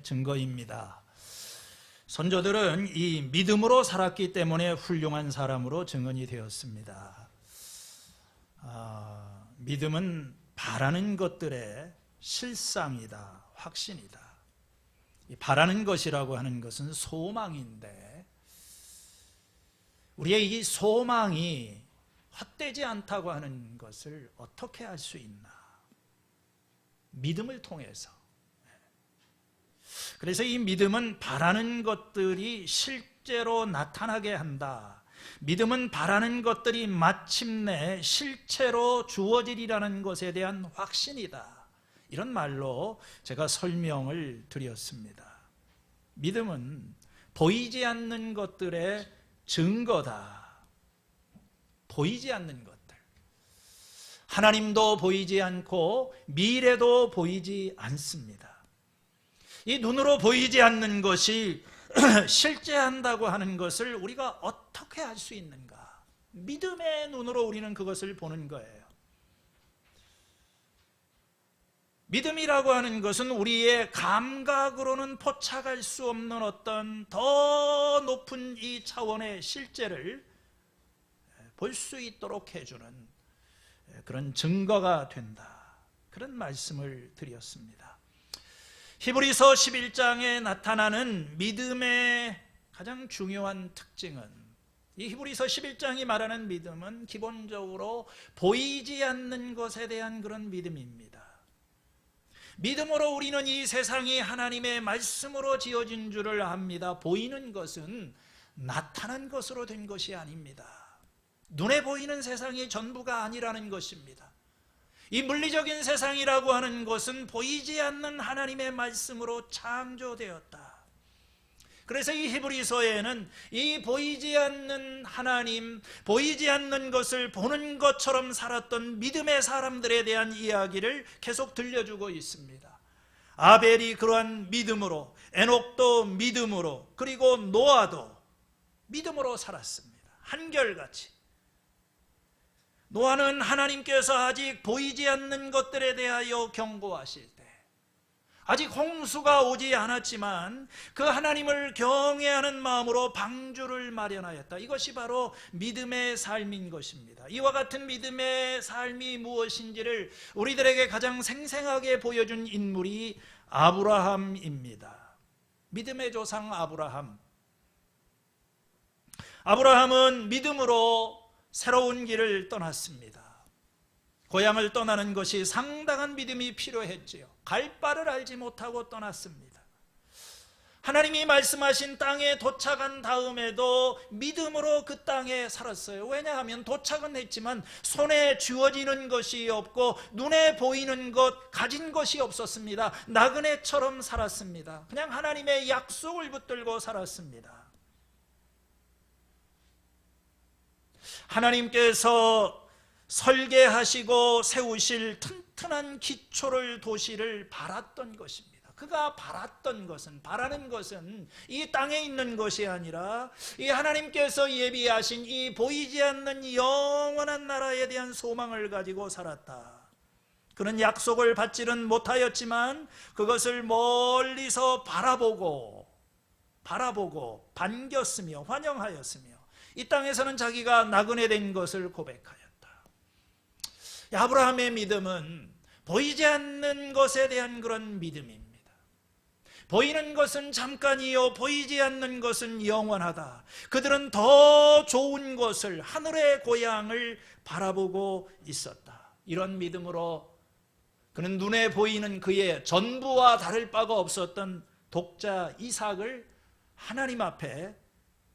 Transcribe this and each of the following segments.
증거입니다. 선조들은 이 믿음으로 살았기 때문에 훌륭한 사람으로 증언이 되었습니다. 믿음은 바라는 것들의 실상이다, 확신이다. 이 바라는 것이라고 하는 것은 소망인데, 우리의 이 소망이 헛되지 않다고 하는 것을 어떻게 알 수 있나? 믿음을 통해서. 그래서 이 믿음은 바라는 것들이 실제로 나타나게 한다. 믿음은 바라는 것들이 마침내 실체로 주어지리라는 것에 대한 확신이다. 이런 말로 제가 설명을 드렸습니다. 믿음은 보이지 않는 것들의 증거다. 보이지 않는 것들. 하나님도 보이지 않고 미래도 보이지 않습니다. 이 눈으로 보이지 않는 것이 실제한다고 하는 것을 우리가 어떻게 알 수 있는가? 믿음의 눈으로 우리는 그것을 보는 거예요. 믿음이라고 하는 것은 우리의 감각으로는 포착할 수 없는 어떤 더 높은 이 차원의 실제를 볼 수 있도록 해주는 그런 증거가 된다. 그런 말씀을 드렸습니다. 히브리서 11장에 나타나는 믿음의 가장 중요한 특징은, 이 히브리서 11장이 말하는 믿음은 기본적으로 보이지 않는 것에 대한 그런 믿음입니다. 믿음으로 우리는 이 세상이 하나님의 말씀으로 지어진 줄을 압니다. 보이는 것은 나타난 것으로 된 것이 아닙니다. 눈에 보이는 세상이 전부가 아니라는 것입니다. 이 물리적인 세상이라고 하는 것은 보이지 않는 하나님의 말씀으로 창조되었다. 그래서 이 히브리서에는 이 보이지 않는 하나님, 보이지 않는 것을 보는 것처럼 살았던 믿음의 사람들에 대한 이야기를 계속 들려주고 있습니다. 아벨이 그러한 믿음으로, 에녹도 믿음으로, 그리고 노아도 믿음으로 살았습니다. 한결같이. 노아는 하나님께서 아직 보이지 않는 것들에 대하여 경고하실 때, 아직 홍수가 오지 않았지만 그 하나님을 경외하는 마음으로 방주를 마련하였다. 이것이 바로 믿음의 삶인 것입니다. 이와 같은 믿음의 삶이 무엇인지를 우리들에게 가장 생생하게 보여준 인물이 아브라함입니다. 믿음의 조상 아브라함. 아브라함은 믿음으로 새로운 길을 떠났습니다. 고향을 떠나는 것이 상당한 믿음이 필요했지요. 갈 바를 알지 못하고 떠났습니다. 하나님이 말씀하신 땅에 도착한 다음에도 믿음으로 그 땅에 살았어요. 왜냐하면 도착은 했지만 손에 쥐어지는 것이 없고 눈에 보이는 것, 가진 것이 없었습니다. 나그네처럼 살았습니다. 그냥 하나님의 약속을 붙들고 살았습니다. 하나님께서 설계하시고 세우실 튼튼한 기초를, 도시를 바랐던 것입니다. 그가 바랐던 것은, 바라는 것은 이 땅에 있는 것이 아니라 이 하나님께서 예비하신 이 보이지 않는 영원한 나라에 대한 소망을 가지고 살았다. 그는 약속을 받지는 못하였지만 그것을 멀리서 바라보고 반겼으며 환영하였으며 이 땅에서는 자기가 나그네 된 것을 고백하였다. 아브라함의 믿음은 보이지 않는 것에 대한 그런 믿음입니다. 보이는 것은 잠깐이요 보이지 않는 것은 영원하다. 그들은 더 좋은 것을, 하늘의 고향을 바라보고 있었다. 이런 믿음으로 그는 눈에 보이는 그의 전부와 다를 바가 없었던 독자 이삭을 하나님 앞에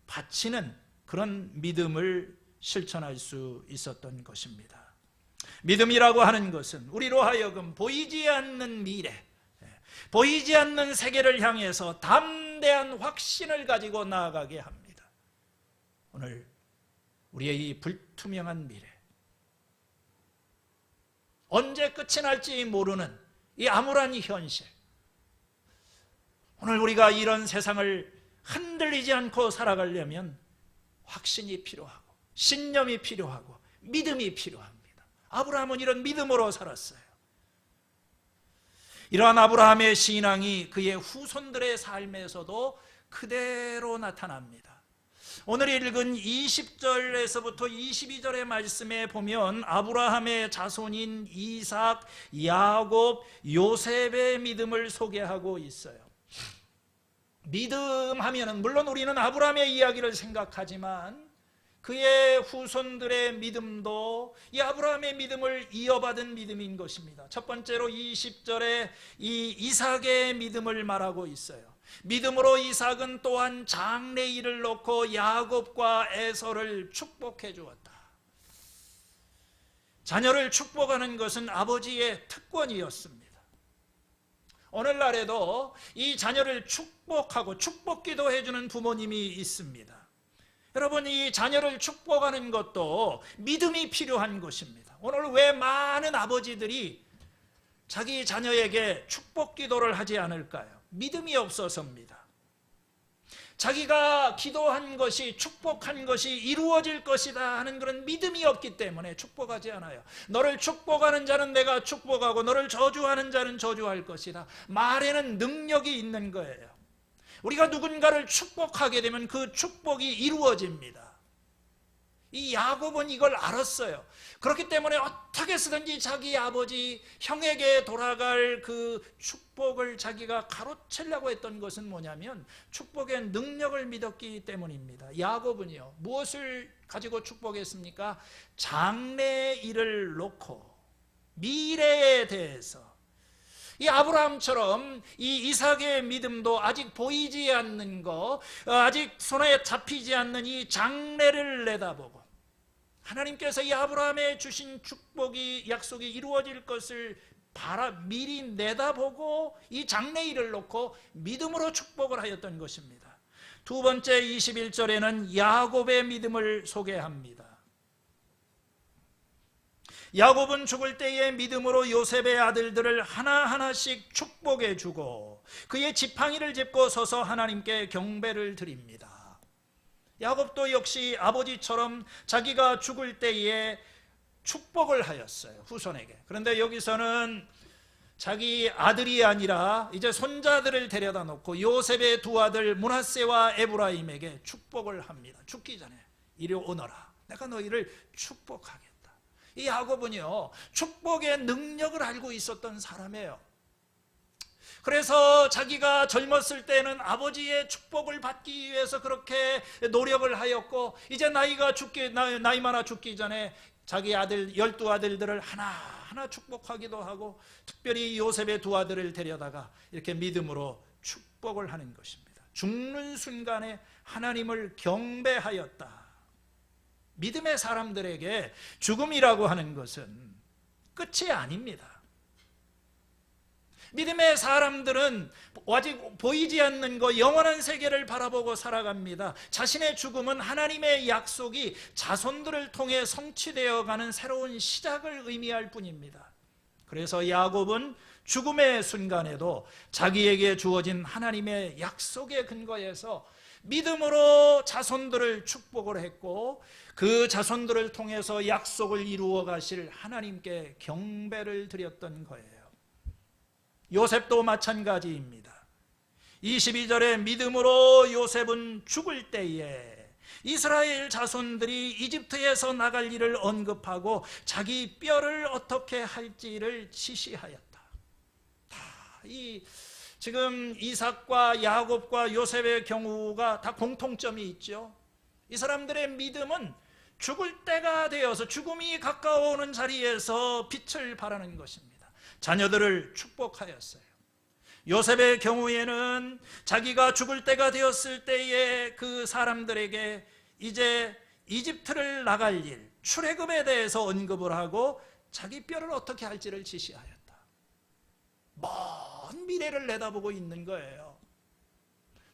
바치는 그런 믿음을 실천할 수 있었던 것입니다. 믿음이라고 하는 것은 우리로 하여금 보이지 않는 미래, 보이지 않는 세계를 향해서 담대한 확신을 가지고 나아가게 합니다. 오늘 우리의 이 불투명한 미래, 언제 끝이 날지 모르는 이 암울한 현실, 오늘 우리가 이런 세상을 흔들리지 않고 살아가려면 확신이 필요하고 신념이 필요하고 믿음이 필요합니다. 아브라함은 이런 믿음으로 살았어요. 이러한 아브라함의 신앙이 그의 후손들의 삶에서도 그대로 나타납니다. 오늘 읽은 20절에서부터 22절의 말씀에 보면 아브라함의 자손인 이삭, 야곱, 요셉의 믿음을 소개하고 있어요. 믿음 하면은 물론 우리는 아브라함의 이야기를 생각하지만 그의 후손들의 믿음도 이 아브라함의 믿음을 이어받은 믿음인 것입니다. 첫 번째로 20절에 이 이삭의 믿음을 말하고 있어요. 믿음으로 이삭은 또한 장래일을 놓고 야곱과 에서를 축복해 주었다. 자녀를 축복하는 것은 아버지의 특권이었습니다. 오늘날에도 이 자녀를 축복하고 축복기도 해주는 부모님이 있습니다. 여러분, 이 자녀를 축복하는 것도 믿음이 필요한 것입니다. 오늘 왜 많은 아버지들이 자기 자녀에게 축복 기도를 하지 않을까요? 믿음이 없어서입니다. 자기가 기도한 것이, 축복한 것이 이루어질 것이다 하는 그런 믿음이 없기 때문에 축복하지 않아요. 너를 축복하는 자는 내가 축복하고 너를 저주하는 자는 저주할 것이다. 말에는 능력이 있는 거예요. 우리가 누군가를 축복하게 되면 그 축복이 이루어집니다. 이 야곱은 이걸 알았어요. 그렇기 때문에 어떻게 해서든지 자기 아버지 형에게 돌아갈 그 축복을 자기가 가로채려고 했던 것은 뭐냐면 축복의 능력을 믿었기 때문입니다. 야곱은요, 무엇을 가지고 축복했습니까? 장래의 일을 놓고 미래에 대해서, 이 아브라함처럼 이 이삭의 믿음도 아직 보이지 않는 것, 아직 손에 잡히지 않는 이 장래를 내다보고 하나님께서 이 아브라함에 주신 축복이, 약속이 이루어질 것을 미리 내다보고 이 장래일을 놓고 믿음으로 축복을 하였던 것입니다. 두 번째 21절에는 야곱의 믿음을 소개합니다. 야곱은 죽을 때의 믿음으로 요셉의 아들들을 하나하나씩 축복해 주고 그의 지팡이를 짚고 서서 하나님께 경배를 드립니다. 야곱도 역시 아버지처럼 자기가 죽을 때에 축복을 하였어요, 후손에게. 그런데 여기서는 자기 아들이 아니라 이제 손자들을 데려다 놓고 요셉의 두 아들 므낫세와 에브라임에게 축복을 합니다. 죽기 전에 이리 오너라, 내가 너희를 축복하겠다. 이 야곱은요, 축복의 능력을 알고 있었던 사람이에요. 그래서 자기가 젊었을 때는 아버지의 축복을 받기 위해서 그렇게 노력을 하였고, 이제 나이 많아 죽기 전에 자기 아들 12아들들을 하나하나 축복하기도 하고, 특별히 요셉의 두 아들을 데려다가 이렇게 믿음으로 축복을 하는 것입니다. 죽는 순간에 하나님을 경배하였다. 믿음의 사람들에게 죽음이라고 하는 것은 끝이 아닙니다. 믿음의 사람들은 아직 보이지 않는 것, 영원한 세계를 바라보고 살아갑니다. 자신의 죽음은 하나님의 약속이 자손들을 통해 성취되어 가는 새로운 시작을 의미할 뿐입니다. 그래서 야곱은 죽음의 순간에도 자기에게 주어진 하나님의 약속에 근거해서 믿음으로 자손들을 축복을 했고, 그 자손들을 통해서 약속을 이루어 가실 하나님께 경배를 드렸던 거예요. 요셉도 마찬가지입니다. 22절에 믿음으로 요셉은 죽을 때에 이스라엘 자손들이 이집트에서 나갈 일을 언급하고 자기 뼈를 어떻게 할지를 지시하였다. 지금 이삭과 야곱과 요셉의 경우가 다 공통점이 있죠. 이 사람들의 믿음은 죽을 때가 되어서 죽음이 가까워오는 자리에서 빛을 발하는 것입니다. 자녀들을 축복하였어요. 요셉의 경우에는 자기가 죽을 때가 되었을 때에 그 사람들에게 이제 이집트를 나갈 일, 출애굽에 대해서 언급을 하고 자기 뼈를 어떻게 할지를 지시하였다. 먼 미래를 내다보고 있는 거예요.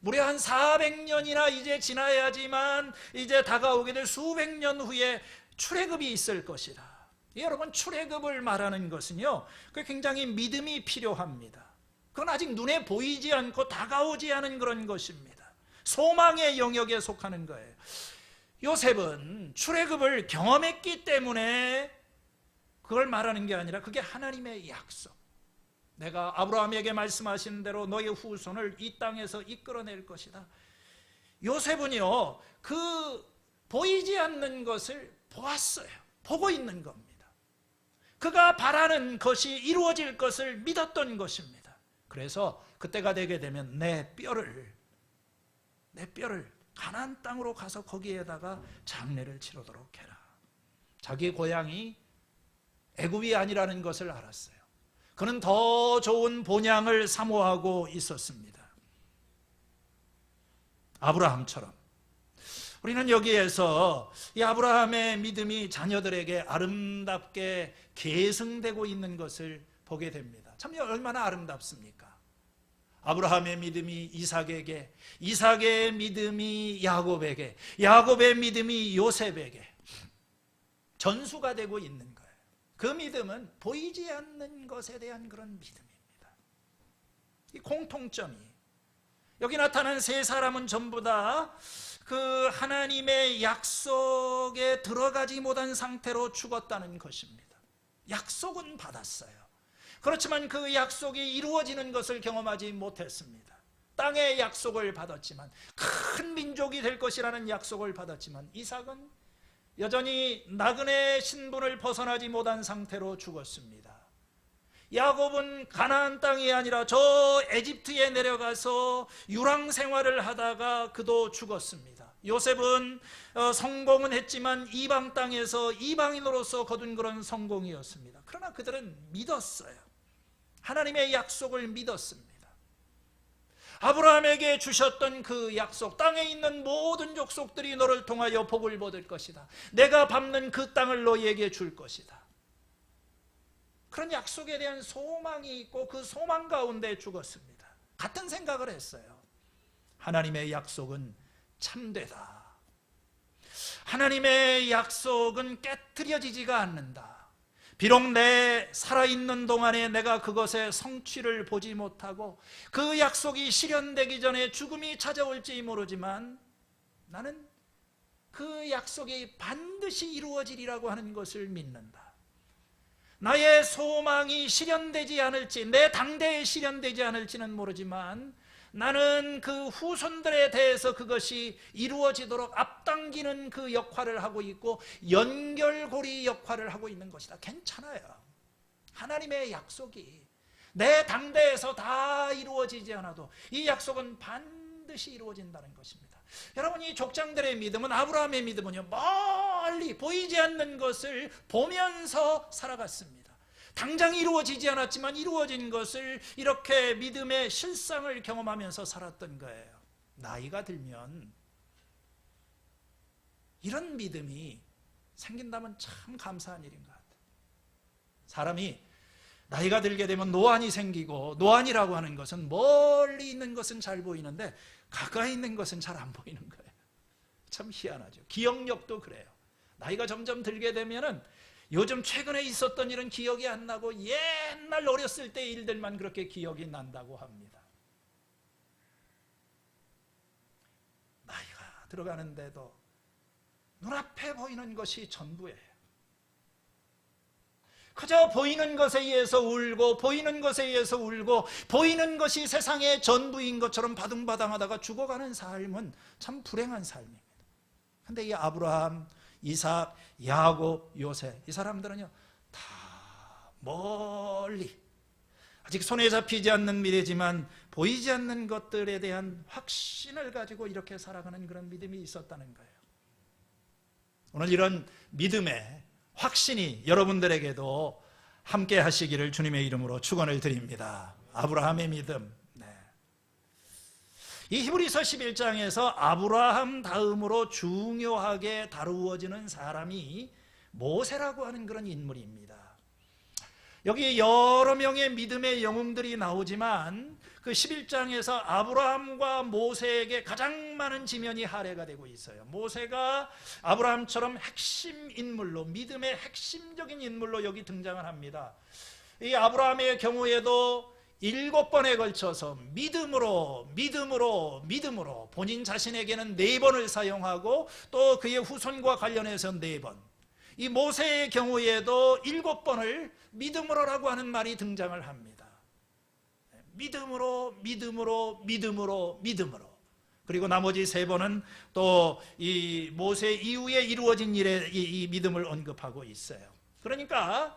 무려 한 400년이나 이제 지나야지만 이제 다가오게 될 수백 년 후에 출애굽이 있을 것이다. 여러분, 출애굽을 말하는 것은요, 굉장히 믿음이 필요합니다. 그건 아직 눈에 보이지 않고 다가오지 않은 그런 것입니다. 소망의 영역에 속하는 거예요. 요셉은 출애굽을 경험했기 때문에 그걸 말하는 게 아니라 그게 하나님의 약속, 내가 아브라함에게 말씀하신 대로 너의 후손을 이 땅에서 이끌어낼 것이다. 요셉은요, 그 보이지 않는 것을 보았어요. 보고 있는 겁니다. 그가 바라는 것이 이루어질 것을 믿었던 것입니다. 그래서 그때가 되게 되면 내 뼈를 가나안 땅으로 가서 거기에다가 장례를 치르도록 해라. 자기 고향이 애굽이 아니라는 것을 알았어요. 그는 더 좋은 본향을 사모하고 있었습니다. 아브라함처럼. 우리는 여기에서 이 아브라함의 믿음이 자녀들에게 아름답게 계승되고 있는 것을 보게 됩니다. 참 얼마나 아름답습니까? 아브라함의 믿음이 이삭에게, 이삭의 믿음이 야곱에게, 야곱의 믿음이 요셉에게 전수가 되고 있는 거예요. 그 믿음은 보이지 않는 것에 대한 그런 믿음입니다. 이 공통점이, 여기 나타난 세 사람은 전부 다 그 하나님의 약속에 들어가지 못한 상태로 죽었다는 것입니다. 약속은 받았어요. 그렇지만 그 약속이 이루어지는 것을 경험하지 못했습니다. 땅의 약속을 받았지만, 큰 민족이 될 것이라는 약속을 받았지만, 이삭은 여전히 나그네 신분을 벗어나지 못한 상태로 죽었습니다. 야곱은 가나안 땅이 아니라 저 에집트에 내려가서 유랑 생활을 하다가 그도 죽었습니다. 요셉은 성공은 했지만 이방 땅에서 이방인으로서 거둔 그런 성공이었습니다. 그러나 그들은 믿었어요. 하나님의 약속을 믿었습니다. 아브라함에게 주셨던 그 약속, 땅에 있는 모든 족속들이 너를 통하여 복을 받을 것이다. 내가 밟는 그 땅을 너희에게 줄 것이다. 그런 약속에 대한 소망이 있고 그 소망 가운데 죽었습니다. 같은 생각을 했어요. 하나님의 약속은 참되다. 하나님의 약속은 깨트려지지가 않는다. 비록 내 살아있는 동안에 내가 그것의 성취를 보지 못하고 그 약속이 실현되기 전에 죽음이 찾아올지 모르지만 나는 그 약속이 반드시 이루어지리라고 하는 것을 믿는다. 나의 소망이 실현되지 않을지, 내 당대에 실현되지 않을지는 모르지만 나는 그 후손들에 대해서 그것이 이루어지도록 앞당기는 그 역할을 하고 있고 연결고리 역할을 하고 있는 것이다. 괜찮아요. 하나님의 약속이 내 당대에서 다 이루어지지 않아도 이 약속은 반드시 이루어진다는 것입니다. 여러분, 이 족장들의 믿음은, 아브라함의 믿음은요, 멀리 보이지 않는 것을 보면서 살아갔습니다. 당장 이루어지지 않았지만 이루어진 것을 이렇게 믿음의 실상을 경험하면서 살았던 거예요. 나이가 들면 이런 믿음이 생긴다면 참 감사한 일인 것 같아요. 사람이 나이가 들게 되면 노안이 생기고, 노안이라고 하는 것은 멀리 있는 것은 잘 보이는데 가까이 있는 것은 잘 안 보이는 거예요. 참 희한하죠. 기억력도 그래요. 나이가 점점 들게 되면은 요즘 최근에 있었던 일은 기억이 안 나고 옛날 어렸을 때 일들만 그렇게 기억이 난다고 합니다. 나이가 들어가는데도 눈앞에 보이는 것이 전부예요. 그저 보이는 것에 의해서 울고, 보이는 것에 의해서 울고, 보이는 것이 세상의 전부인 것처럼 바둥바둥하다가 죽어가는 삶은 참 불행한 삶입니다. 그런데 이 아브라함, 이삭, 야곱, 요셉, 이 사람들은요 다 멀리, 아직 손에 잡히지 않는 미래지만 보이지 않는 것들에 대한 확신을 가지고 이렇게 살아가는 그런 믿음이 있었다는 거예요. 오늘 이런 믿음의 확신이 여러분들에게도 함께 하시기를 주님의 이름으로 축원을 드립니다. 아브라함의 믿음. 이 히브리서 11장에서 아브라함 다음으로 중요하게 다루어지는 사람이 모세라고 하는 그런 인물입니다. 여기 여러 명의 믿음의 영웅들이 나오지만 그 11장에서 아브라함과 모세에게 가장 많은 지면이 할애가 되고 있어요. 모세가 아브라함처럼 핵심 인물로, 믿음의 핵심적인 인물로 여기 등장을 합니다. 이 아브라함의 경우에도 7번에 걸쳐서 믿음으로 본인 자신에게는 4번을 사용하고 또 그의 후손과 관련해서 4번, 이 모세의 경우에도 7번을 믿음으로라고 하는 말이 등장을 합니다. 믿음으로, 믿음으로, 믿음으로, 믿음으로. 그리고 나머지 세 번은 또 이 모세 이후에 이루어진 일에 이 믿음을 언급하고 있어요. 그러니까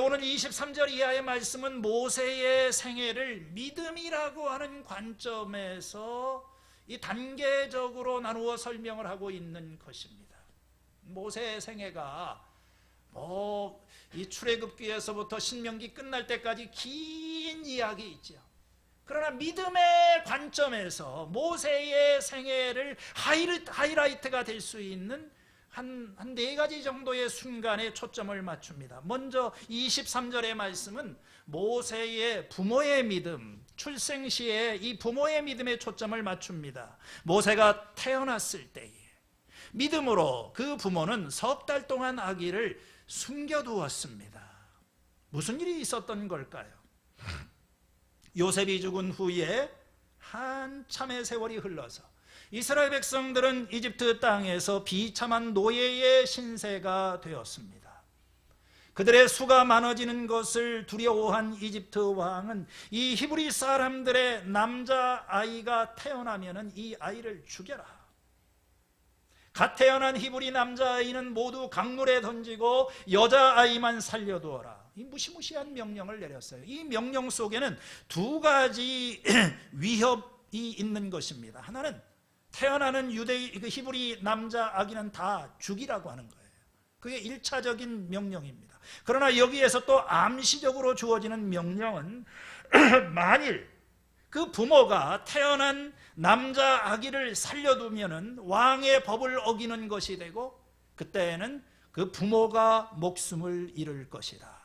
오늘 23절 이하의 말씀은 모세의 생애를 믿음이라고 하는 관점에서 이 단계적으로 나누어 설명을 하고 있는 것입니다. 모세의 생애가 이 출애굽기에서부터 신명기 끝날 때까지 긴 이야기 있죠. 그러나 믿음의 관점에서 모세의 생애를 하이라이트가 될 수 있는 한 네 가지 정도의 순간에 초점을 맞춥니다. 먼저 23절의 말씀은 모세의 부모의 믿음, 출생 시에 이 부모의 믿음에 초점을 맞춥니다. 모세가 태어났을 때에 믿음으로 그 부모는 석 달 동안 아기를 숨겨두었습니다. 무슨 일이 있었던 걸까요? 요셉이 죽은 후에 한참의 세월이 흘러서 이스라엘 백성들은 이집트 땅에서 비참한 노예의 신세가 되었습니다. 그들의 수가 많아지는 것을 두려워한 이집트 왕은 이 히브리 사람들의 남자아이가 태어나면 이 아이를 죽여라. 갓 태어난 히브리 남자아이는 모두 강물에 던지고 여자아이만 살려두어라. 이 무시무시한 명령을 내렸어요. 이 명령 속에는 두 가지 위협이 있는 것입니다. 하나는 태어나는 히브리 남자 아기는 다 죽이라고 하는 거예요. 그게 1차적인 명령입니다. 그러나 여기에서 또 암시적으로 주어지는 명령은 만일 그 부모가 태어난 남자 아기를 살려두면은 왕의 법을 어기는 것이 되고 그때에는 그 부모가 목숨을 잃을 것이다.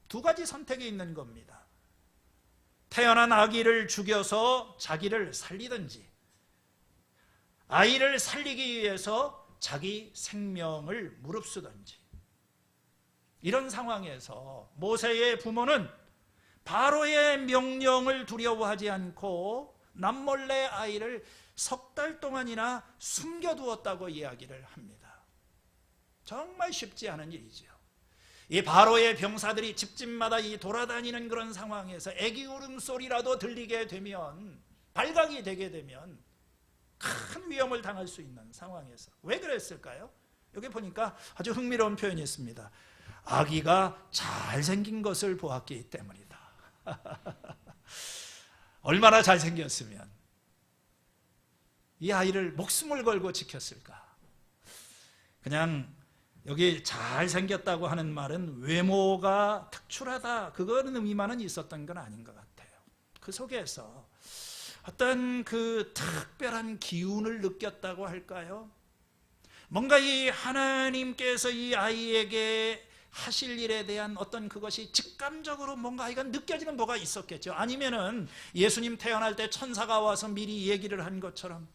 두 가지 선택이 있는 겁니다. 태어난 아기를 죽여서 자기를 살리든지 아이를 살리기 위해서 자기 생명을 무릅쓰든지. 이런 상황에서 모세의 부모는 바로의 명령을 두려워하지 않고 남몰래 아이를 석 달 동안이나 숨겨두었다고 이야기를 합니다. 정말 쉽지 않은 일이죠. 이 바로의 병사들이 집집마다 이 돌아다니는 그런 상황에서 애기 울음소리라도 들리게 되면, 발각이 되게 되면 큰 위험을 당할 수 있는 상황에서 왜 그랬을까요? 여기 보니까 아주 흥미로운 표현이 있습니다. 아기가 잘생긴 것을 보았기 때문이다. 얼마나 잘생겼으면 이 아이를 목숨을 걸고 지켰을까? 그냥 여기 잘생겼다고 하는 말은 외모가 특출하다, 그거는 의미만은 있었던 건 아닌 것 같아요. 그 속에서 어떤 그 특별한 기운을 느꼈다고 할까요? 뭔가 이 하나님께서 이 아이에게 하실 일에 대한 어떤 그것이 직감적으로 뭔가 아이가 느껴지는 뭐가 있었겠죠. 아니면은 예수님 태어날 때 천사가 와서 미리 얘기를 한 것처럼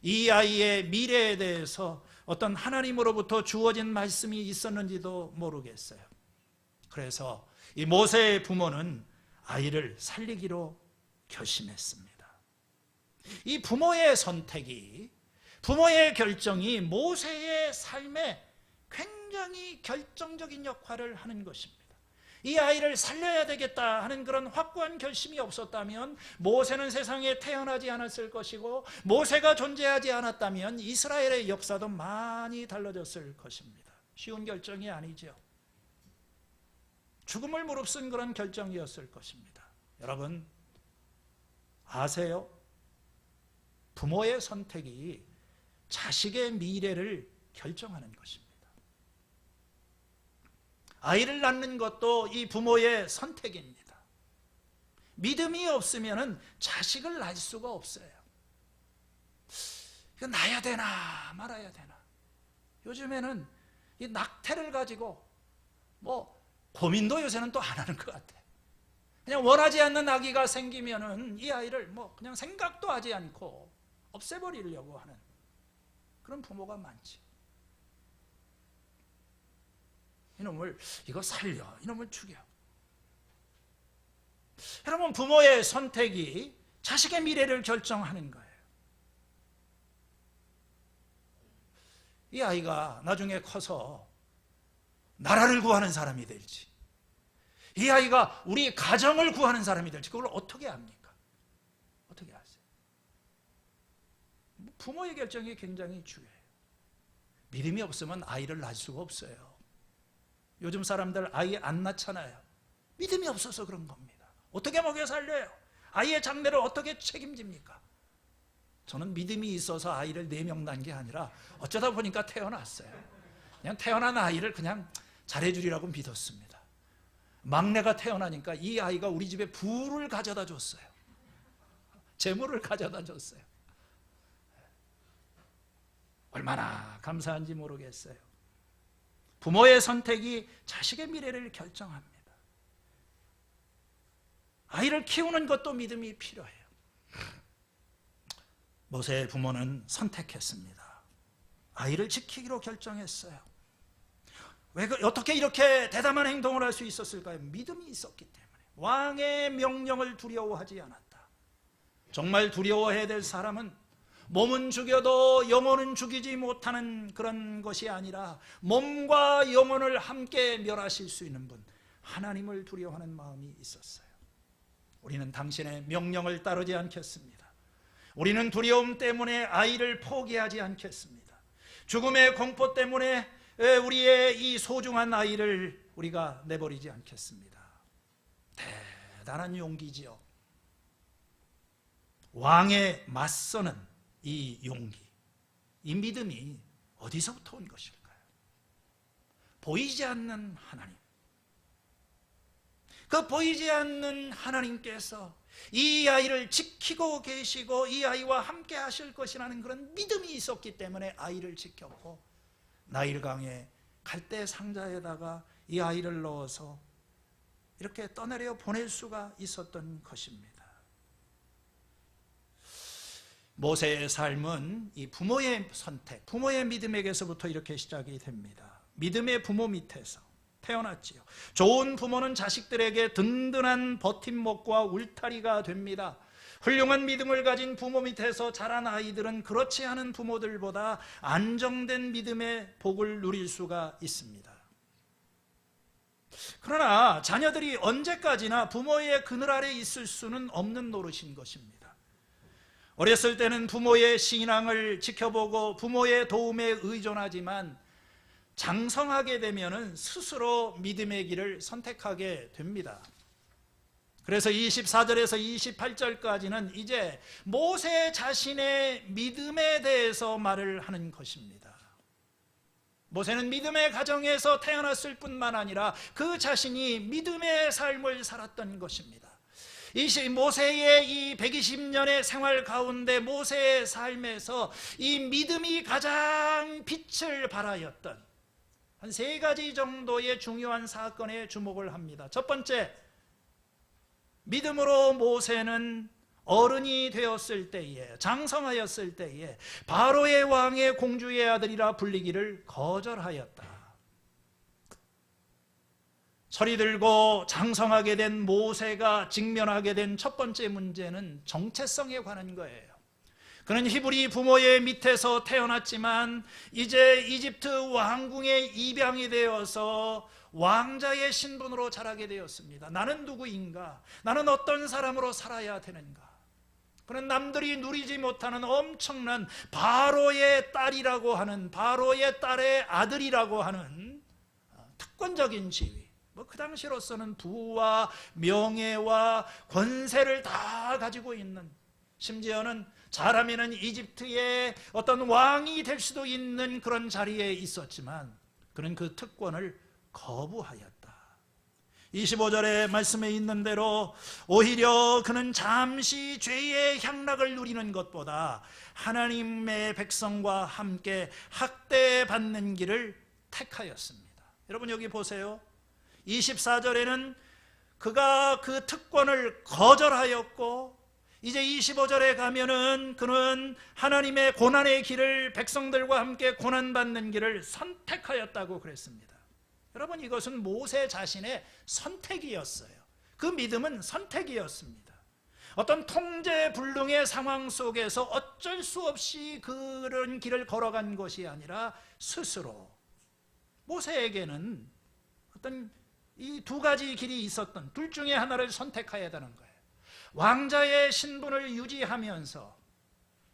이 아이의 미래에 대해서 어떤 하나님으로부터 주어진 말씀이 있었는지도 모르겠어요. 그래서 이 모세의 부모는 아이를 살리기로 결심했습니다. 이 부모의 선택이, 부모의 결정이 모세의 삶에 굉장히 결정적인 역할을 하는 것입니다. 이 아이를 살려야 되겠다 하는 그런 확고한 결심이 없었다면 모세는 세상에 태어나지 않았을 것이고, 모세가 존재하지 않았다면 이스라엘의 역사도 많이 달라졌을 것입니다. 쉬운 결정이 아니죠. 죽음을 무릅쓴 그런 결정이었을 것입니다. 여러분 아세요? 부모의 선택이 자식의 미래를 결정하는 것입니다. 아이를 낳는 것도 이 부모의 선택입니다. 믿음이 없으면 자식을 낳을 수가 없어요. 이거 낳아야 되나 말아야 되나. 요즘에는 이 낙태를 가지고 고민도 요새는 또 안 하는 것 같아요. 그냥 원하지 않는 아기가 생기면은 이 아이를 그냥 생각도 하지 않고 없애버리려고 하는 그런 부모가 많지. 이놈을 이거 살려, 이놈을 죽여. 여러분 부모의 선택이 자식의 미래를 결정하는 거예요. 이 아이가 나중에 커서 나라를 구하는 사람이 될지, 이 아이가 우리 가정을 구하는 사람이 될지 그걸 어떻게 압니까? 어떻게 아세요? 부모의 결정이 굉장히 중요해요. 믿음이 없으면 아이를 낳을 수가 없어요. 요즘 사람들 아이 안 낳잖아요. 믿음이 없어서 그런 겁니다. 어떻게 먹여 살려요? 아이의 장래를 어떻게 책임집니까? 저는 믿음이 있어서 아이를 4명 낳은 게 아니라 어쩌다 보니까 태어났어요. 그냥 태어난 아이를 그냥 잘해주리라고 믿었습니다. 막내가 태어나니까 이 아이가 우리 집에 부를 가져다 줬어요. 재물을 가져다 줬어요. 얼마나 감사한지 모르겠어요. 부모의 선택이 자식의 미래를 결정합니다. 아이를 키우는 것도 믿음이 필요해요. 모세의 부모는 선택했습니다. 아이를 지키기로 결정했어요. 어떻게 이렇게 대담한 행동을 할 수 있었을까요? 믿음이 있었기 때문에. 왕의 명령을 두려워하지 않았다. 정말 두려워해야 될 사람은 몸은 죽여도 영혼은 죽이지 못하는 그런 것이 아니라 몸과 영혼을 함께 멸하실 수 있는 분, 하나님을 두려워하는 마음이 있었어요. 우리는 당신의 명령을 따르지 않겠습니다. 우리는 두려움 때문에 아이를 포기하지 않겠습니다. 죽음의 공포 때문에 우리의 이 소중한 아이를 우리가 내버리지 않겠습니다. 대단한 용기지요. 왕에 맞서는 이 용기, 이 믿음이 어디서부터 온 것일까요? 보이지 않는 하나님. 그 보이지 않는 하나님께서 이 아이를 지키고 계시고 이 아이와 함께 하실 것이라는 그런 믿음이 있었기 때문에 아이를 지켰고, 나일강의 갈대 상자에다가 이 아이를 넣어서 이렇게 떠내려 보낼 수가 있었던 것입니다. 모세의 삶은 이 부모의 선택, 부모의 믿음에게서부터 이렇게 시작이 됩니다. 믿음의 부모 밑에서 태어났지요. 좋은 부모는 자식들에게 든든한 버팀목과 울타리가 됩니다. 훌륭한 믿음을 가진 부모 밑에서 자란 아이들은 그렇지 않은 부모들보다 안정된 믿음의 복을 누릴 수가 있습니다. 그러나 자녀들이 언제까지나 부모의 그늘 아래 있을 수는 없는 노릇인 것입니다. 어렸을 때는 부모의 신앙을 지켜보고 부모의 도움에 의존하지만 장성하게 되면은 스스로 믿음의 길을 선택하게 됩니다. 그래서 24절에서 28절까지는 이제 모세 자신의 믿음에 대해서 말을 하는 것입니다. 모세는 믿음의 가정에서 태어났을 뿐만 아니라 그 자신이 믿음의 삶을 살았던 것입니다. 모세의 이 120년의 생활 가운데 모세의 삶에서 이 믿음이 가장 빛을 발하였던 한 3가지 정도의 중요한 사건에 주목을 합니다. 첫 번째, 믿음으로 모세는 어른이 되었을 때에, 장성하였을 때에 바로의 왕의 공주의 아들이라 불리기를 거절하였다. 철이 들고 장성하게 된 모세가 직면하게 된 첫 번째 문제는 정체성에 관한 거예요. 그는 히브리 부모의 밑에서 태어났지만 이제 이집트 왕궁의 입양이 되어서 왕자의 신분으로 자라게 되었습니다. 나는 누구인가? 나는 어떤 사람으로 살아야 되는가? 그는 남들이 누리지 못하는 엄청난 바로의 딸이라고 하는, 바로의 딸의 아들이라고 하는 특권적인 지위, 그 당시로서는 부와 명예와 권세를 다 가지고 있는, 심지어는 잘하면은 이집트의 어떤 왕이 될 수도 있는 그런 자리에 있었지만 그는 그 특권을 거부하였다. 25절의 말씀에 있는 대로 오히려 그는 잠시 죄의 향락을 누리는 것보다 하나님의 백성과 함께 학대받는 길을 택하였습니다. 여러분 여기 보세요. 24절에는 그가 그 특권을 거절하였고, 이제 25절에 가면은 그는 하나님의 고난의 길을, 백성들과 함께 고난받는 길을 선택하였다고 그랬습니다. 여러분 이것은 모세 자신의 선택이었어요. 그 믿음은 선택이었습니다. 어떤 통제불능의 상황 속에서 어쩔 수 없이 그런 길을 걸어간 것이 아니라 스스로, 모세에게는 어떤 이 두 가지 길이 있었던 둘 중에 하나를 선택해야 되는 거예요. 왕자의 신분을 유지하면서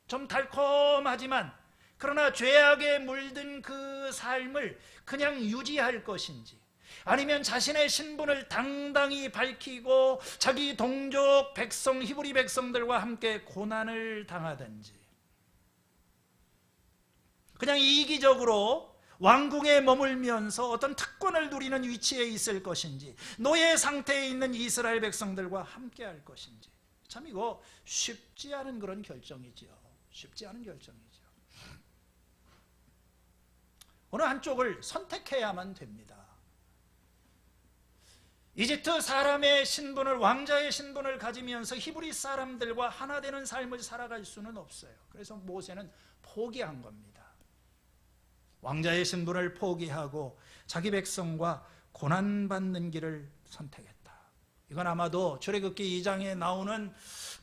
좀 달콤하지만 그러나 죄악에 물든 그 삶을 그냥 유지할 것인지, 아니면 자신의 신분을 당당히 밝히고 자기 동족 백성, 히브리 백성들과 함께 고난을 당하든지, 그냥 이기적으로 왕궁에 머물면서 어떤 특권을 누리는 위치에 있을 것인지, 노예 상태에 있는 이스라엘 백성들과 함께 할 것인지, 참 이거 쉽지 않은 그런 결정이죠. 쉽지 않은 결정이죠. 어느 한쪽을 선택해야만 됩니다. 이집트 사람의 신분을, 왕자의 신분을 가지면서 히브리 사람들과 하나 되는 삶을 살아갈 수는 없어요. 그래서 모세는 포기한 겁니다. 왕자의 신분을 포기하고 자기 백성과 고난받는 길을 선택했다. 이건 아마도 출애굽기 2장에 나오는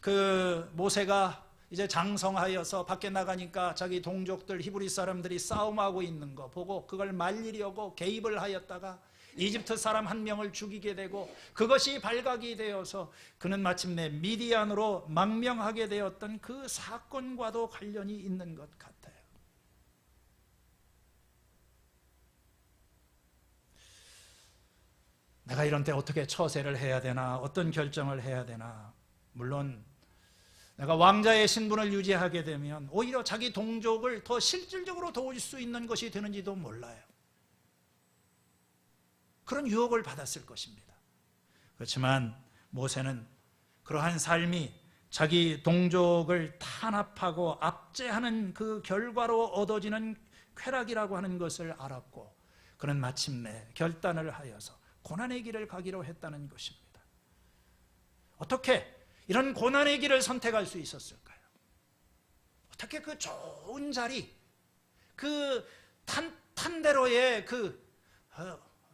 그 모세가 이제 장성하여서 밖에 나가니까 자기 동족들 히브리 사람들이 싸움하고 있는 거 보고 그걸 말리려고 개입을 하였다가 이집트 사람 한 명을 죽이게 되고, 그것이 발각이 되어서 그는 마침내 미디안으로 망명하게 되었던 그 사건과도 관련이 있는 것 같아요. 내가 이런 때 어떻게 처세를 해야 되나, 어떤 결정을 해야 되나. 물론 내가 왕자의 신분을 유지하게 되면 오히려 자기 동족을 더 실질적으로 도울 수 있는 것이 되는지도 몰라요. 그런 유혹을 받았을 것입니다. 그렇지만 모세는 그러한 삶이 자기 동족을 탄압하고 압제하는 그 결과로 얻어지는 쾌락이라고 하는 것을 알았고, 그는 마침내 결단을 하여서 고난의 길을 가기로 했다는 것입니다. 어떻게 이런 고난의 길을 선택할 수 있었을까요? 어떻게 그 좋은 자리, 그 탄대로의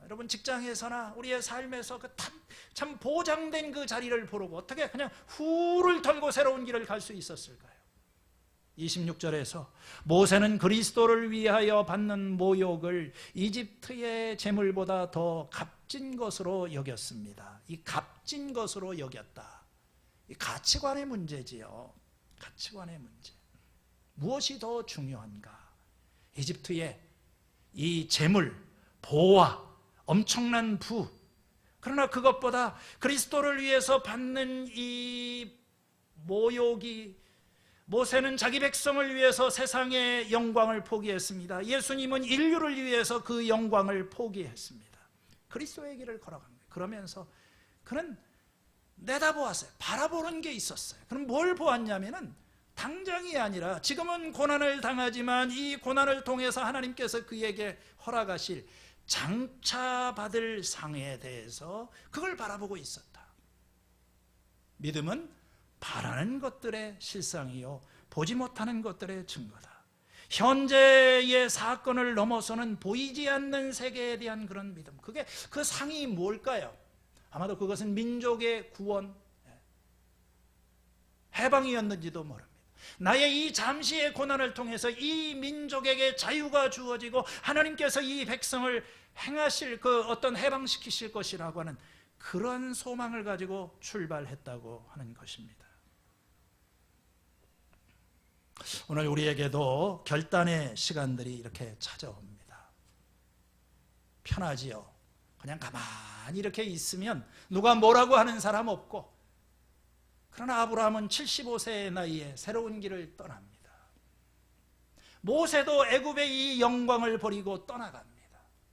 여러분 직장에서나 우리의 삶에서 참 보장된 그 자리를 보려고 어떻게 그냥 후를 털고 새로운 길을 갈 수 있었을까요? 26절에서 모세는 그리스도를 위하여 받는 모욕을 이집트의 재물보다 더 값진 것으로 여겼습니다. 이 값진 것으로 여겼다. 이 가치관의 문제지요. 가치관의 문제. 무엇이 더 중요한가? 이집트의 이 재물, 보화, 엄청난 부, 그러나 그것보다 그리스도를 위해서 받는 이 모욕이, 모세는 자기 백성을 위해서 세상의 영광을 포기했습니다. 예수님은 인류를 위해서 그 영광을 포기했습니다. 그리스도의 길을 걸어간 거예요. 그러면서 그는 내다보았어요. 바라보는 게 있었어요. 그럼 뭘 보았냐면은 당장이 아니라 지금은 고난을 당하지만 이 고난을 통해서 하나님께서 그에게 허락하실 장차 받을 상에 대해서 그걸 바라보고 있었다. 믿음은 바라는 것들의 실상이요 보지 못하는 것들의 증거다. 현재의 사건을 넘어서는 보이지 않는 세계에 대한 그런 믿음, 그게 그 상이 뭘까요? 아마도 그것은 민족의 구원, 해방이었는지도 모릅니다. 나의 이 잠시의 고난을 통해서 이 민족에게 자유가 주어지고 하나님께서 이 백성을 행하실 그 어떤 해방시키실 것이라고 하는 그런 소망을 가지고 출발했다고 하는 것입니다. 오늘 우리에게도 결단의 시간들이 이렇게 찾아옵니다. 편하지요. 그냥 가만히 이렇게 있으면 누가 뭐라고 하는 사람 없고, 그러나 아브라함은 75세의 나이에 새로운 길을 떠납니다. 모세도 애굽의 이 영광을 버리고 떠나갑니다.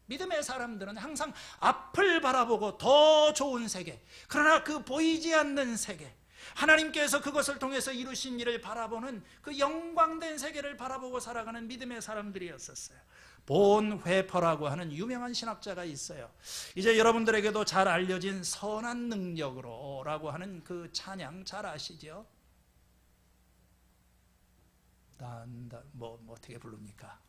믿음의 사람들은 항상 앞을 바라보고 더 좋은 세계, 그러나 그 보이지 않는 세계, 하나님께서 그것을 통해서 이루신 일을 바라보는 그 영광된 세계를 바라보고 살아가는 믿음의 사람들이었었어요. 본 회퍼라고 하는 유명한 신학자가 있어요. 이제 여러분들에게도 잘 알려진 선한 능력으로 라고 하는 그 찬양 잘 아시죠? 뭐 어떻게 부릅니까?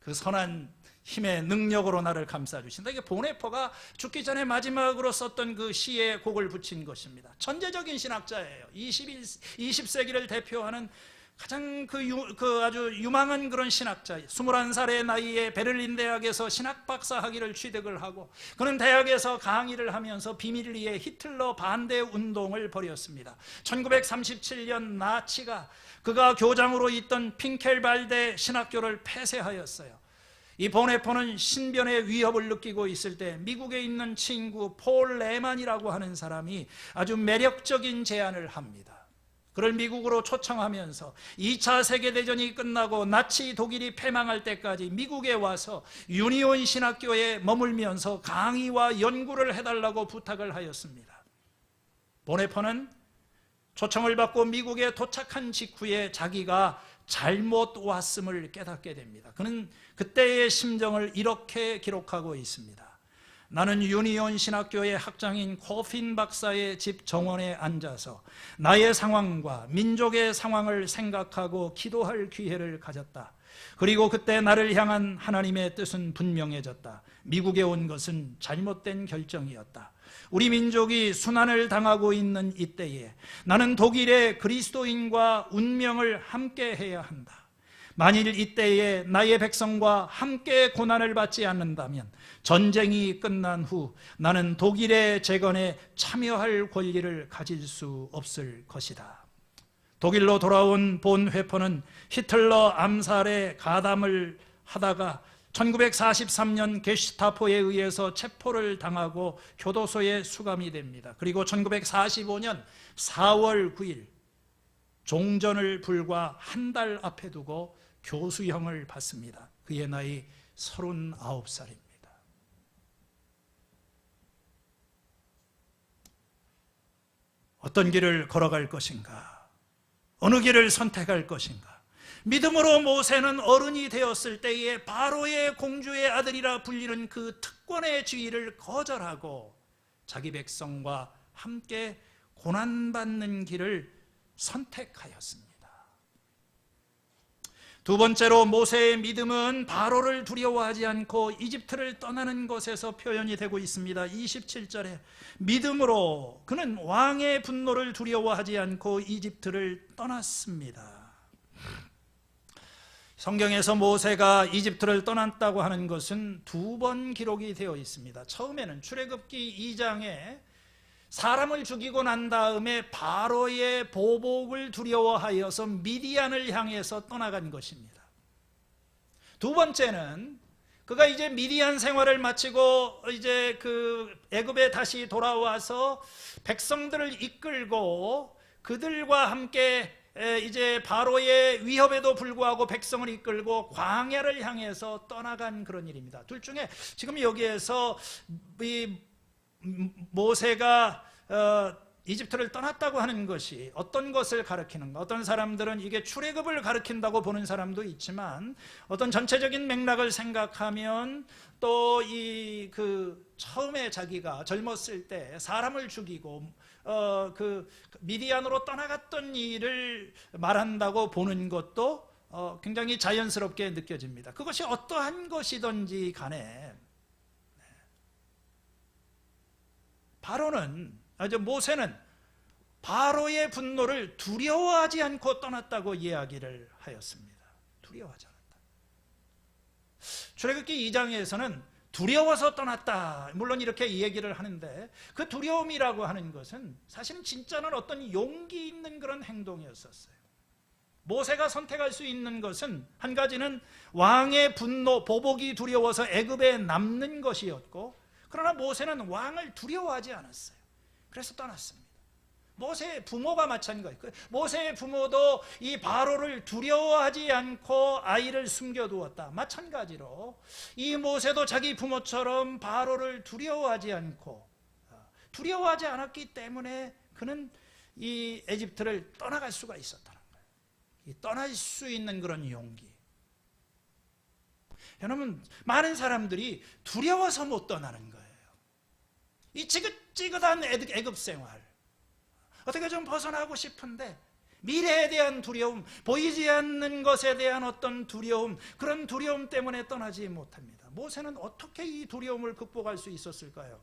그 선한 힘의 능력으로 나를 감싸주신다. 이게 보네퍼가 죽기 전에 마지막으로 썼던 그 시에 곡을 붙인 것입니다. 천재적인 신학자예요. 20세기를 대표하는 가장 아주 유망한 그런 신학자, 21살의 나이에 베를린 대학에서 신학박사 학위를 취득을 하고, 그는 대학에서 강의를 하면서 비밀리에 히틀러 반대 운동을 벌였습니다. 1937년 나치가 그가 교장으로 있던 핑켈발데 신학교를 폐쇄하였어요. 이 보네포는 신변의 위협을 느끼고 있을 때 미국에 있는 친구 폴 레만이라고 하는 사람이 아주 매력적인 제안을 합니다. 그를 미국으로 초청하면서 2차 세계대전이 끝나고 나치 독일이 패망할 때까지 미국에 와서 유니온 신학교에 머물면서 강의와 연구를 해달라고 부탁을 하였습니다. 보네포는 초청을 받고 미국에 도착한 직후에 자기가 잘못 왔음을 깨닫게 됩니다. 그는 그때의 심정을 이렇게 기록하고 있습니다. 나는 유니온 신학교의 학장인 코핀 박사의 집 정원에 앉아서 나의 상황과 민족의 상황을 생각하고 기도할 기회를 가졌다. 그리고 그때 나를 향한 하나님의 뜻은 분명해졌다. 미국에 온 것은 잘못된 결정이었다. 우리 민족이 순환을 당하고 있는 이때에 나는 독일의 그리스도인과 운명을 함께 해야 한다. 만일 이때에 나의 백성과 함께 고난을 받지 않는다면 전쟁이 끝난 후 나는 독일의 재건에 참여할 권리를 가질 수 없을 것이다. 독일로 돌아온 본 회포는 히틀러 암살에 가담을 하다가 1943년 게슈타포에 의해서 체포를 당하고 교도소에 수감이 됩니다. 그리고 1945년 4월 9일 종전을 불과 한 달 앞에 두고 교수형을 받습니다. 그의 나이 39살입니다. 어떤 길을 걸어갈 것인가? 어느 길을 선택할 것인가? 믿음으로 모세는 어른이 되었을 때에 바로의 공주의 아들이라 불리는 그 특권의 지위를 거절하고 자기 백성과 함께 고난받는 길을 선택하였습니다. 두 번째로 모세의 믿음은 바로를 두려워하지 않고 이집트를 떠나는 것에서 표현이 되고 있습니다. 27절에 믿음으로 그는 왕의 분노를 두려워하지 않고 이집트를 떠났습니다. 성경에서 모세가 이집트를 떠났다고 하는 것은 두 번 기록이 되어 있습니다. 처음에는 출애굽기 2장에 사람을 죽이고 난 다음에 바로의 보복을 두려워하여서 미디안을 향해서 떠나간 것입니다. 두 번째는 그가 이제 미디안 생활을 마치고 이제 그 애굽에 다시 돌아와서 백성들을 이끌고 그들과 함께 이제 바로의 위협에도 불구하고 백성을 이끌고 광야를 향해서 떠나간 그런 일입니다. 둘 중에 지금 여기에서 이 모세가 이집트를 떠났다고 하는 것이 어떤 것을 가리키는가? 어떤 사람들은 이게 출애굽을 가리킨다고 보는 사람도 있지만 어떤 전체적인 맥락을 생각하면 또 이 처음에 자기가 젊었을 때 사람을 죽이고 그 미디안으로 떠나갔던 일을 말한다고 보는 것도 굉장히 자연스럽게 느껴집니다. 그것이 어떠한 것이든지 간에 모세는 바로의 분노를 두려워하지 않고 떠났다고 이야기를 하였습니다. 두려워하지 않았다. 출애굽기 2장에서는 두려워서 떠났다, 물론 이렇게 얘기를 하는데 그 두려움이라고 하는 것은 사실은 진짜는 어떤 용기 있는 그런 행동이었었어요. 모세가 선택할 수 있는 것은 한 가지는 왕의 분노, 보복이 두려워서 애굽에 남는 것이었고, 그러나 모세는 왕을 두려워하지 않았어요. 그래서 떠났습니다. 모세의 부모가 마찬가지예요. 모세의 부모도 이 바로를 두려워하지 않고 아이를 숨겨두었다. 마찬가지로 이 모세도 자기 부모처럼 바로를 두려워하지 않았기 때문에 그는 이 에집트를 떠나갈 수가 있었다는 거예요. 이 떠날 수 있는 그런 용기. 여러분, 많은 사람들이 두려워서 못 떠나는 거예요. 이 지긋지긋한 애굽 생활, 어떻게 좀 벗어나고 싶은데 미래에 대한 두려움, 보이지 않는 것에 대한 어떤 두려움, 그런 두려움 때문에 떠나지 못합니다. 모세는 어떻게 이 두려움을 극복할 수 있었을까요?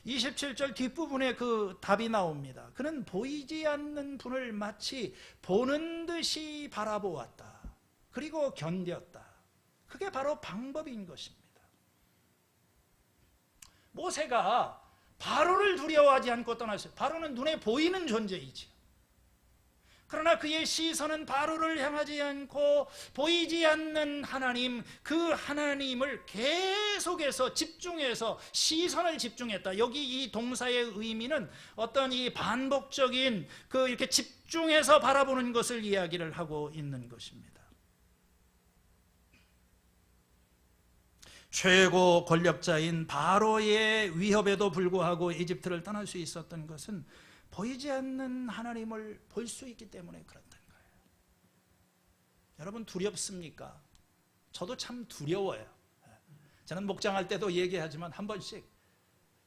27절 뒷부분에 그 답이 나옵니다. 그는 보이지 않는 분을 마치 보는 듯이 바라보았다. 그리고 견뎠다. 그게 바로 방법인 것입니다. 모세가 바로를 두려워하지 않고 떠났어요. 바로는 눈에 보이는 존재이지요. 그러나 그의 시선은 바로를 향하지 않고 보이지 않는 하나님, 그 하나님을 계속해서 집중해서 시선을 집중했다. 여기 이 동사의 의미는 어떤 이 반복적인 이렇게 집중해서 바라보는 것을 이야기를 하고 있는 것입니다. 최고 권력자인 바로의 위협에도 불구하고 이집트를 떠날 수 있었던 것은 보이지 않는 하나님을 볼 수 있기 때문에 그렇다는 거예요. 여러분 두렵습니까? 저도 참 두려워요. 저는 목장할 때도 얘기하지만 한 번씩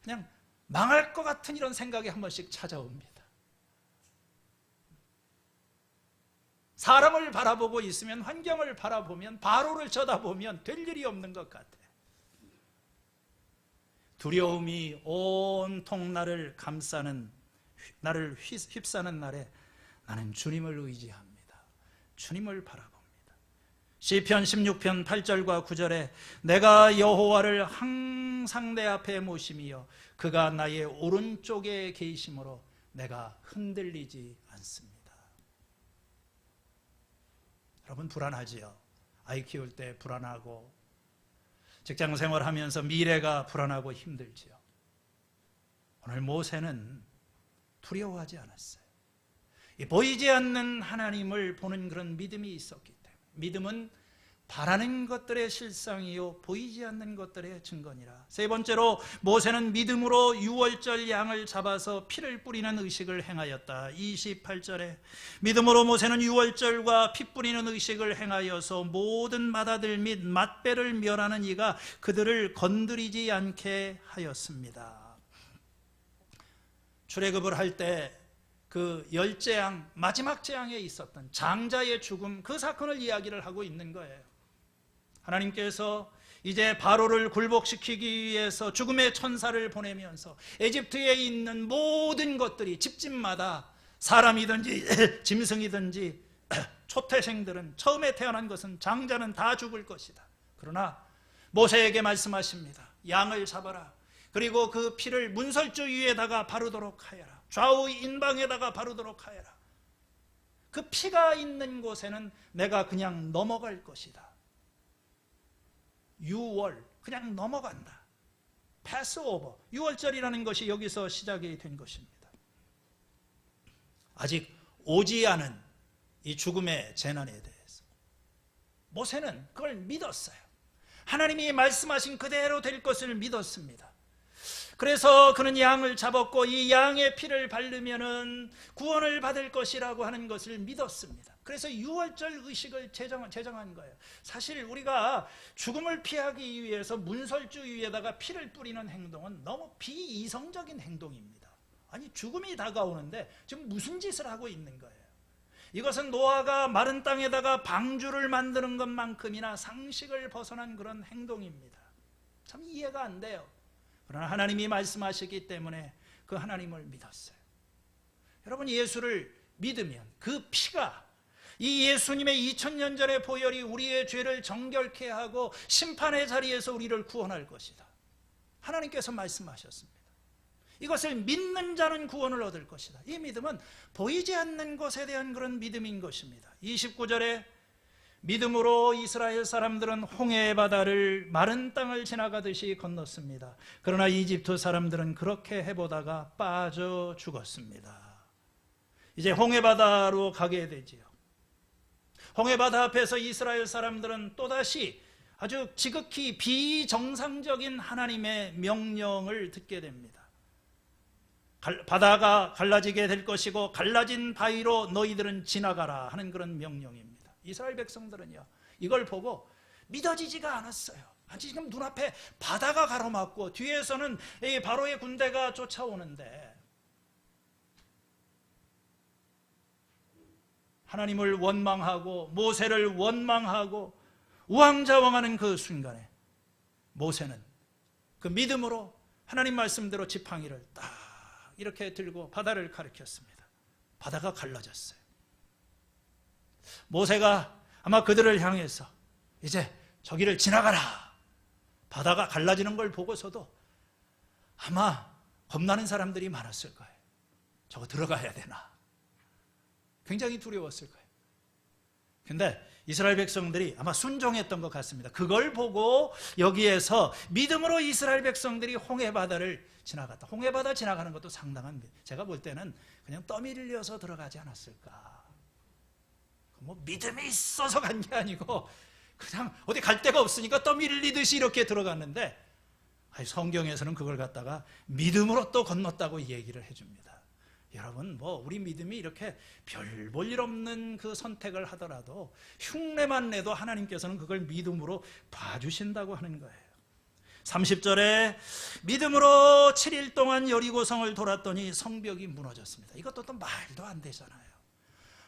그냥 망할 것 같은 이런 생각이 한 번씩 찾아옵니다. 사람을 바라보고 있으면, 환경을 바라보면, 바로를 쳐다보면 될 일이 없는 것 같아요. 두려움이 온통 나를 감싸는, 나를 휩싸는 날에 나는 주님을 의지합니다. 주님을 바라봅니다. 시편 16편 8절과 9절에 내가 여호와를 항상 내 앞에 모심이여 그가 나의 오른쪽에 계심으로 내가 흔들리지 않습니다. 여러분 불안하지요? 아이 키울 때 불안하고, 직장 생활하면서 미래가 불안하고 힘들지요. 오늘 모세는 두려워하지 않았어요. 보이지 않는 하나님을 보는 그런 믿음이 있었기 때문에. 믿음은 바라는 것들의 실상이요 보이지 않는 것들의 증거니라. 세 번째로 모세는 믿음으로 유월절 양을 잡아서 피를 뿌리는 의식을 행하였다. 28절에 믿음으로 모세는 유월절과 피 뿌리는 의식을 행하여서 모든 맏아들 및 맏배를 멸하는 이가 그들을 건드리지 않게 하였습니다. 출애굽을 할 때 그 열재앙, 마지막 재앙에 있었던 장자의 죽음, 그 사건을 이야기를 하고 있는 거예요. 하나님께서 이제 바로를 굴복시키기 위해서 죽음의 천사를 보내면서 에집트에 있는 모든 것들이 집집마다 사람이든지 짐승이든지 초태생들은, 처음에 태어난 것은, 장자는 다 죽을 것이다. 그러나 모세에게 말씀하십니다. 양을 잡아라. 그리고 그 피를 문설주 위에다가 바르도록 하여라. 좌우 인방에다가 바르도록 하여라. 그 피가 있는 곳에는 내가 그냥 넘어갈 것이다. 유월, 그냥 넘어간다. 패스오버, 유월절이라는 것이 여기서 시작이 된 것입니다. 아직 오지 않은 이 죽음의 재난에 대해서 모세는 그걸 믿었어요. 하나님이 말씀하신 그대로 될 것을 믿었습니다. 그래서 그는 양을 잡았고 이 양의 피를 바르면은 구원을 받을 것이라고 하는 것을 믿었습니다. 그래서 유월절 의식을 제정한 거예요. 사실 우리가 죽음을 피하기 위해서 문설주 위에다가 피를 뿌리는 행동은 너무 비이성적인 행동입니다. 아니 죽음이 다가오는데 지금 무슨 짓을 하고 있는 거예요? 이것은 노아가 마른 땅에다가 방주를 만드는 것만큼이나 상식을 벗어난 그런 행동입니다. 참 이해가 안 돼요. 그러나 하나님이 말씀하시기 때문에 그 하나님을 믿었어요. 여러분 예수를 믿으면 그 피가, 이 예수님의 2000년 전의 보혈이 우리의 죄를 정결케 하고 심판의 자리에서 우리를 구원할 것이다. 하나님께서 말씀하셨습니다. 이것을 믿는 자는 구원을 얻을 것이다. 이 믿음은 보이지 않는 것에 대한 그런 믿음인 것입니다. 29절에 믿음으로 이스라엘 사람들은 홍해 바다를 마른 땅을 지나가듯이 건넜습니다. 그러나 이집트 사람들은 그렇게 해보다가 빠져 죽었습니다. 이제 홍해 바다로 가게 되지요. 홍해 바다 앞에서 이스라엘 사람들은 또다시 아주 지극히 비정상적인 하나님의 명령을 듣게 됩니다. 바다가 갈라지게 될 것이고 갈라진 바위로 너희들은 지나가라 하는 그런 명령입니다. 이스라엘 백성들은요 이걸 보고 믿어지지가 않았어요. 아니 지금 눈앞에 바다가 가로막고 뒤에서는 이 바로의 군대가 쫓아오는데 하나님을 원망하고 모세를 원망하고 우왕좌왕하는 그 순간에 모세는 그 믿음으로 하나님 말씀대로 지팡이를 딱 이렇게 들고 바다를 가리켰습니다. 바다가 갈라졌어요. 모세가 아마 그들을 향해서 이제 저기를 지나가라, 바다가 갈라지는 걸 보고서도 아마 겁나는 사람들이 많았을 거예요. 저거 들어가야 되나, 굉장히 두려웠을 거예요. 근데 이스라엘 백성들이 아마 순종했던 것 같습니다. 그걸 보고 여기에서 믿음으로 이스라엘 백성들이 홍해바다를 지나갔다. 홍해바다 지나가는 것도 상당한, 제가 볼 때는 그냥 떠밀려서 들어가지 않았을까. 뭐 믿음이 있어서 간 게 아니고 그냥 어디 갈 데가 없으니까 떠밀리듯이 이렇게 들어갔는데, 성경에서는 그걸 갖다가 믿음으로 또 건넜다고 얘기를 해줍니다. 여러분, 뭐 우리 믿음이 이렇게 별 볼 일 없는 그 선택을 하더라도 흉내만 내도 하나님께서는 그걸 믿음으로 봐주신다고 하는 거예요. 30절에 믿음으로 7일 동안 여리고성을 돌았더니 성벽이 무너졌습니다. 이것도 또 말도 안 되잖아요.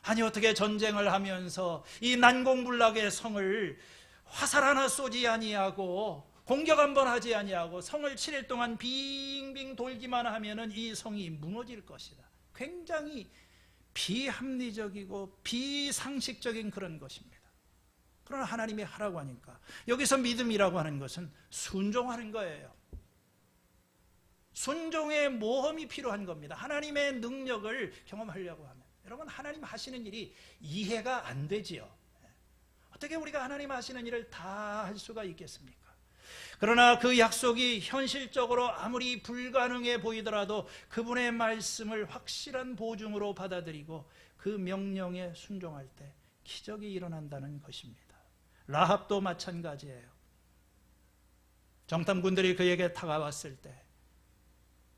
아니, 어떻게 전쟁을 하면서 이 난공불락의 성을 화살 하나 쏘지 아니하고 공격 한번 하지 아니하고 성을 7일 동안 빙빙 돌기만 하면은 이 성이 무너질 것이다. 굉장히 비합리적이고 비상식적인 그런 것입니다. 그러나 하나님이 하라고 하니까, 여기서 믿음이라고 하는 것은 순종하는 거예요. 순종의 모험이 필요한 겁니다. 하나님의 능력을 경험하려고 하면. 여러분, 하나님 하시는 일이 이해가 안 되지요. 어떻게 우리가 하나님 하시는 일을 다 할 수가 있겠습니까? 그러나 그 약속이 현실적으로 아무리 불가능해 보이더라도 그분의 말씀을 확실한 보증으로 받아들이고 그 명령에 순종할 때 기적이 일어난다는 것입니다. 라합도 마찬가지예요. 정탐꾼들이 그에게 다가왔을 때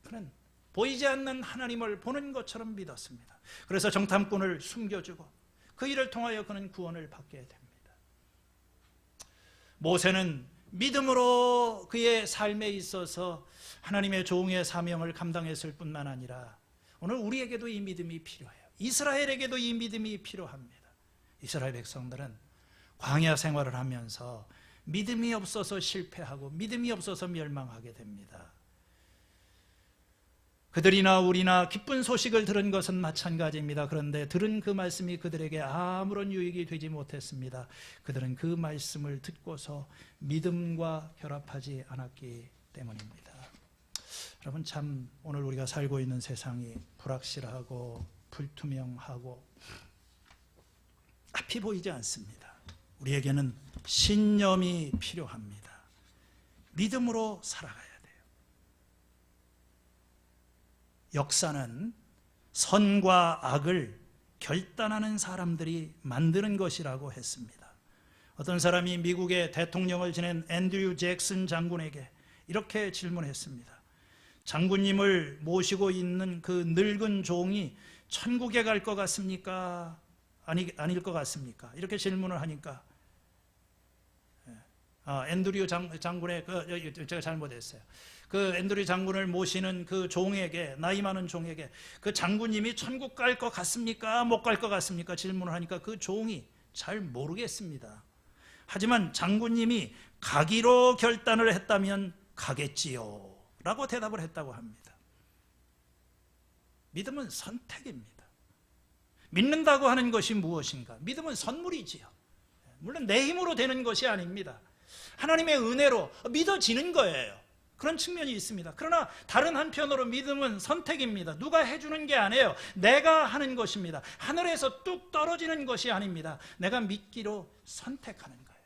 그는 보이지 않는 하나님을 보는 것처럼 믿었습니다. 그래서 정탐꾼을 숨겨주고 그 일을 통하여 그는 구원을 받게 됩니다. 모세는 믿음으로 그의 삶에 있어서 하나님의 종의 사명을 감당했을 뿐만 아니라 오늘 우리에게도 이 믿음이 필요해요. 이스라엘에게도 이 믿음이 필요합니다. 이스라엘 백성들은 광야 생활을 하면서 믿음이 없어서 실패하고 믿음이 없어서 멸망하게 됩니다. 그들이나 우리나 기쁜 소식을 들은 것은 마찬가지입니다. 그런데 들은 그 말씀이 그들에게 아무런 유익이 되지 못했습니다. 그들은 그 말씀을 듣고서 믿음과 결합하지 않았기 때문입니다. 여러분, 참 오늘 우리가 살고 있는 세상이 불확실하고 불투명하고 앞이 보이지 않습니다. 우리에게는 신념이 필요합니다. 믿음으로 살아가야 돼요. 역사는 선과 악을 결단하는 사람들이 만드는 것이라고 했습니다. 어떤 사람이 미국의 대통령을 지낸 앤드류 잭슨 장군에게 이렇게 질문했습니다. 장군님을 모시고 있는 그 늙은 종이 천국에 갈 것 같습니까? 아닐 것 같습니까? 이렇게 질문을 하니까 앤드류 장군의 제가 잘못했어요. 그 앤드류 장군을 모시는 그 종에게, 나이 많은 종에게 그 장군님이 천국 갈 것 같습니까? 못 갈 것 같습니까? 질문을 하니까 그 종이 잘 모르겠습니다. 하지만 장군님이 가기로 결단을 했다면 가겠지요 라고 대답을 했다고 합니다. 믿음은 선택입니다. 믿는다고 하는 것이 무엇인가? 믿음은 선물이지요. 물론 내 힘으로 되는 것이 아닙니다. 하나님의 은혜로 믿어지는 거예요. 그런 측면이 있습니다. 그러나 다른 한편으로 믿음은 선택입니다. 누가 해주는 게 아니에요. 내가 하는 것입니다. 하늘에서 뚝 떨어지는 것이 아닙니다. 내가 믿기로 선택하는 거예요.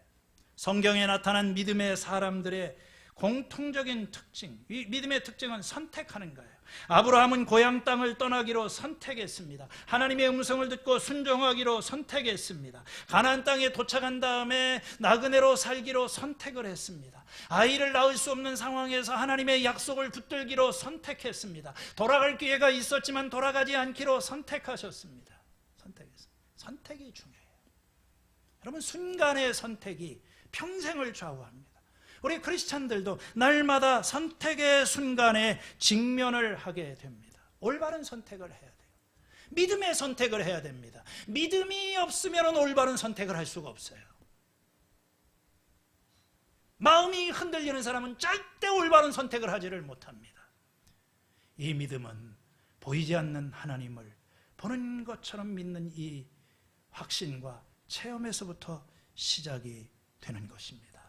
성경에 나타난 믿음의 사람들의 공통적인 특징, 이 믿음의 특징은 선택하는 거예요. 아브라함은 고향 땅을 떠나기로 선택했습니다. 하나님의 음성을 듣고 순종하기로 선택했습니다. 가나안 땅에 도착한 다음에 나그네로 살기로 선택을 했습니다. 아이를 낳을 수 없는 상황에서 하나님의 약속을 붙들기로 선택했습니다. 돌아갈 기회가 있었지만 돌아가지 않기로 선택하셨습니다. 선택이 중요해요. 여러분, 순간의 선택이 평생을 좌우합니다. 우리 크리스찬들도 날마다 선택의 순간에 직면을 하게 됩니다. 올바른 선택을 해야 돼요. 믿음의 선택을 해야 됩니다. 믿음이 없으면 올바른 선택을 할 수가 없어요. 마음이 흔들리는 사람은 절대 올바른 선택을 하지를 못합니다. 이 믿음은 보이지 않는 하나님을 보는 것처럼 믿는 이 확신과 체험에서부터 시작이 되는 것입니다.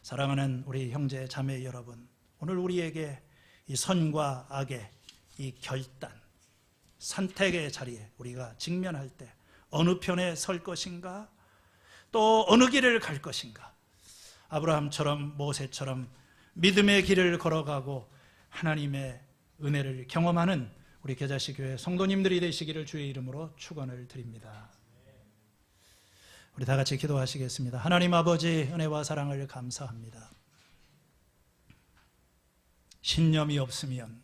사랑하는 우리 형제 자매 여러분, 오늘 우리에게 이 선과 악의 이 결단, 선택의 자리에 우리가 직면할 때 어느 편에 설 것인가, 또 어느 길을 갈 것인가, 아브라함처럼 모세처럼 믿음의 길을 걸어가고 하나님의 은혜를 경험하는 우리 겨자씨 교회 성도님들이 되시기를 주의 이름으로 축원을 드립니다. 우리 다 같이 기도하시겠습니다. 하나님 아버지, 은혜와 사랑을 감사합니다. 신념이 없으면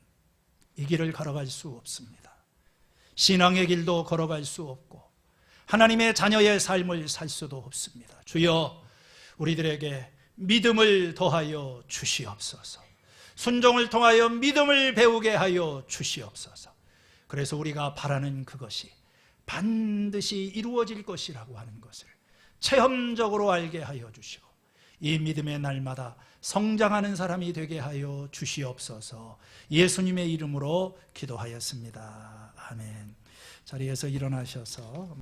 이 길을 걸어갈 수 없습니다. 신앙의 길도 걸어갈 수 없고 하나님의 자녀의 삶을 살 수도 없습니다. 주여, 우리들에게 믿음을 더하여 주시옵소서. 순종을 통하여 믿음을 배우게 하여 주시옵소서. 그래서 우리가 바라는 그것이 반드시 이루어질 것이라고 하는 것을 체험적으로 알게 하여 주시고 이 믿음의 날마다 성장하는 사람이 되게 하여 주시옵소서. 예수님의 이름으로 기도하였습니다. 아멘. 자리에서 일어나셔서